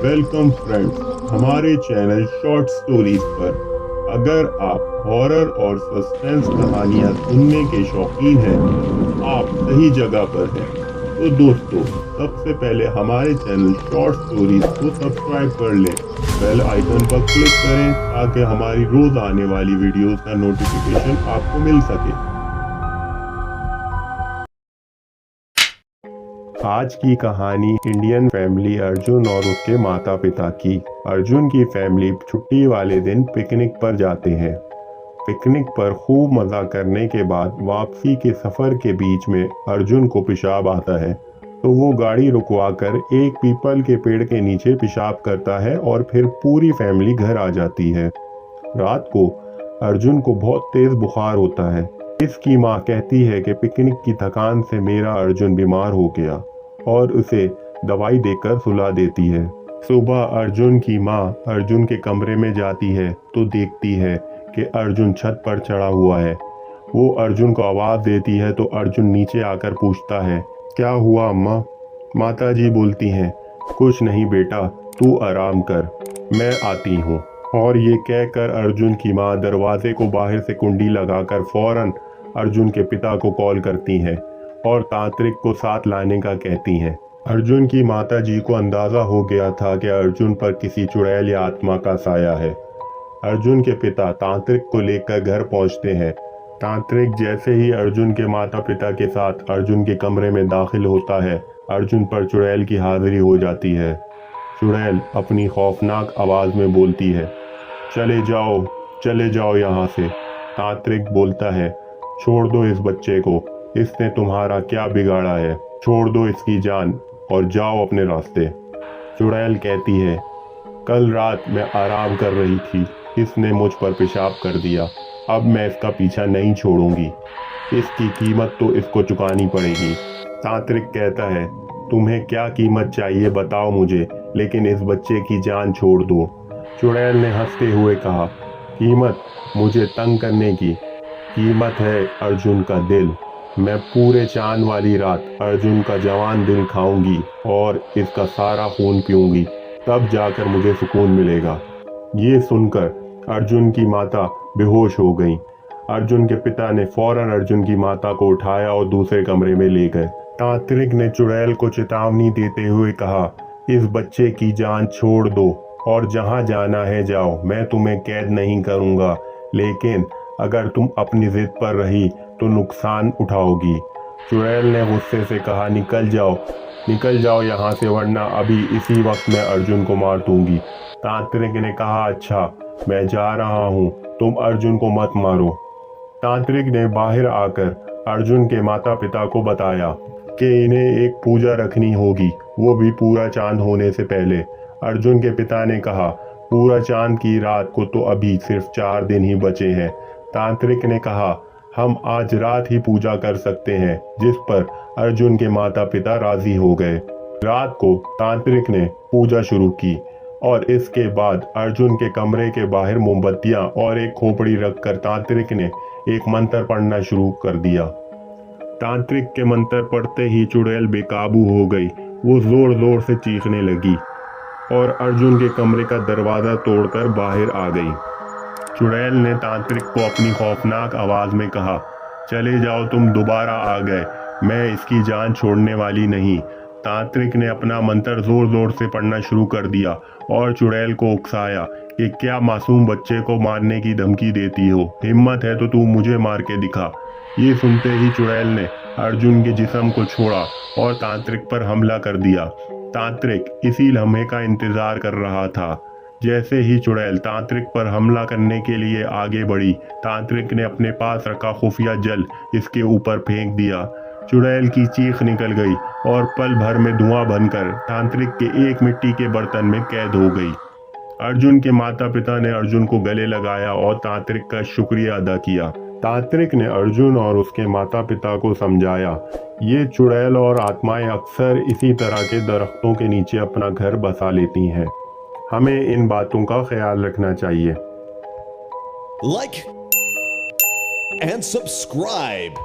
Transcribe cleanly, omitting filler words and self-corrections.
Welcome friends हमारे channel short stories पर। अगर आप हॉरर और सस्पेंस कहानियां सुनने के शौकीन हैं तो आप सही जगह पर हैं। तो दोस्तों, सबसे पहले हमारे चैनल शॉर्ट स्टोरीज को सब्सक्राइब कर लें, बेल आइकन पर क्लिक करें ताकि हमारी रोज आने वाली वीडियोस का नोटिफिकेशन आपको मिल सके। आज की कहानी इंडियन फैमिली अर्जुन और उसके माता पिता की। अर्जुन की फैमिली छुट्टी वाले दिन पिकनिक पर जाते हैं। पिकनिक पर खूब मज़ा करने के बाद वापसी के सफ़र के बीच में अर्जुन को पेशाब आता है, तो वो गाड़ी रुकवाकर एक पीपल के पेड़ के नीचे पेशाब करता है और फिर पूरी फैमिली घर आ जाती है। रात को अर्जुन को बहुत तेज़ बुखार होता है। इसकी माँ कहती है कि पिकनिक की थकान से मेरा अर्जुन बीमार हो गया और उसे दवाई देकर सुला देती है। सुबह अर्जुन की माँ अर्जुन के कमरे में जाती है तो देखती है कि अर्जुन छत पर चढ़ा हुआ है। वो अर्जुन को आवाज़ देती है तो अर्जुन नीचे आकर पूछता है, क्या हुआ अम्मा? माता जी बोलती हैं, कुछ नहीं बेटा, तू आराम कर, मैं आती हूँ। और ये कहकर अर्जुन की माँ दरवाजे को बाहर से कुंडी लगाकर फौरन अर्जुन के पिता को कॉल करती हैं और तांत्रिक को साथ लाने का कहती हैं। अर्जुन की माता जी को अंदाज़ा हो गया था कि अर्जुन पर किसी चुड़ैल या आत्मा का साया है। अर्जुन के पिता तांत्रिक को लेकर घर पहुंचते हैं। तांत्रिक जैसे ही अर्जुन के माता पिता के साथ अर्जुन के कमरे में दाखिल होता है, अर्जुन पर चुड़ैल की हाजिरी हो जाती है। चुड़ैल अपनी खौफनाक आवाज़ में बोलती है, चले जाओ यहाँ से। तांत्रिक बोलता है, छोड़ दो इस बच्चे को, इसने तुम्हारा क्या बिगाड़ा है, छोड़ दो इसकी जान और जाओ अपने रास्ते। चुड़ैल कहती है, कल रात मैं आराम कर रही थी, इसने मुझ पर पेशाब कर दिया, अब मैं इसका पीछा नहीं छोड़ूंगी, इसकी कीमत तो इसको चुकानी पड़ेगी। तांत्रिक कहता है, तुम्हें क्या कीमत चाहिए बताओ मुझे, लेकिन इस बच्चे की जान छोड़ दो। चुड़ैल ने हंसते हुए कहा, कीमत मुझे तंग करने की, कीमत है अर्जुन का दिल। मैं पूरे चांद वाली रात अर्जुन का जवान दिल खाऊंगी और इसका सारा खून पीऊंगी, तब जाकर मुझे सुकून मिलेगा। ये सुनकर अर्जुन की माता बेहोश हो गई। अर्जुन के पिता ने फौरन अर्जुन की माता को उठाया और दूसरे कमरे में ले गए। तांत्रिक ने चुड़ैल को चेतावनी देते हुए कहा, इस बच्चे की जान छोड़ दो और जहाँ जाना है जाओ, मैं तुम्हें कैद नहीं करूँगा, लेकिन अगर तुम अपनी जिद पर रही तो नुकसान उठाओगी। चुड़ैल ने गुस्से से कहा, निकल जाओ यहाँ से, वरना अभी इसी वक्त मैं अर्जुन को मार दूंगी। तांत्रिक ने कहा, अच्छा मैं जा रहा हूँ, तुम अर्जुन को मत मारो। तांत्रिक ने बाहर आकर अर्जुन के माता पिता को बताया कि इन्हें एक पूजा रखनी होगी, वो भी पूरा चांद होने से पहले। अर्जुन के पिता ने कहा, पूरा चांद की रात को तो अभी सिर्फ 4 दिन ही बचे हैं। तांत्रिक ने कहा, हम आज रात ही पूजा कर सकते हैं, जिस पर अर्जुन के माता पिता राजी हो गए। रात को तांत्रिक ने पूजा शुरू की और इसके बाद अर्जुन के कमरे के बाहर मोमबत्तियां और एक खोपड़ी रखकर तांत्रिक ने एक मंत्र पढ़ना शुरू कर दिया। तांत्रिक के मंत्र पढ़ते ही चुड़ैल बेकाबू हो गई। वो जोर जोर से चीखने लगी और अर्जुन के कमरे का दरवाज़ा तोड़कर बाहर आ गई। चुड़ैल ने तांत्रिक को अपनी खौफनाक आवाज़ में कहा, चले जाओ, तुम दोबारा आ गए, मैं इसकी जान छोड़ने वाली नहीं। तांत्रिक ने अपना मंत्र जोर जोर से पढ़ना शुरू कर दिया और चुड़ैल को उकसाया कि क्या मासूम बच्चे को मारने की धमकी देती हो, हिम्मत है तो तू मुझे मार के दिखा। ये सुनते ही चुड़ैल ने अर्जुन के जिस्म को छोड़ा और तांत्रिक पर हमला कर दिया। तांत्रिक इसी लम्हे का इंतजार कर रहा था। जैसे ही चुड़ैल तांत्रिक पर हमला करने के लिए आगे बढ़ी, तांत्रिक ने अपने पास रखा खुफिया जल इसके ऊपर फेंक दिया। चुड़ैल की चीख निकल गई और पल भर में धुआं बनकर तांत्रिक के एक मिट्टी के बर्तन में कैद हो गई। अर्जुन के माता पिता ने अर्जुन को गले लगाया और तांत्रिक का शुक्रिया अदा किया। तांत्रिक ने अर्जुन और उसके माता पिता को समझाया, ये चुड़ैल और आत्माएं अक्सर इसी तरह के दरख्तों के नीचे अपना घर बसा लेती हैं, हमें इन बातों का ख्याल रखना चाहिए। Like and subscribe.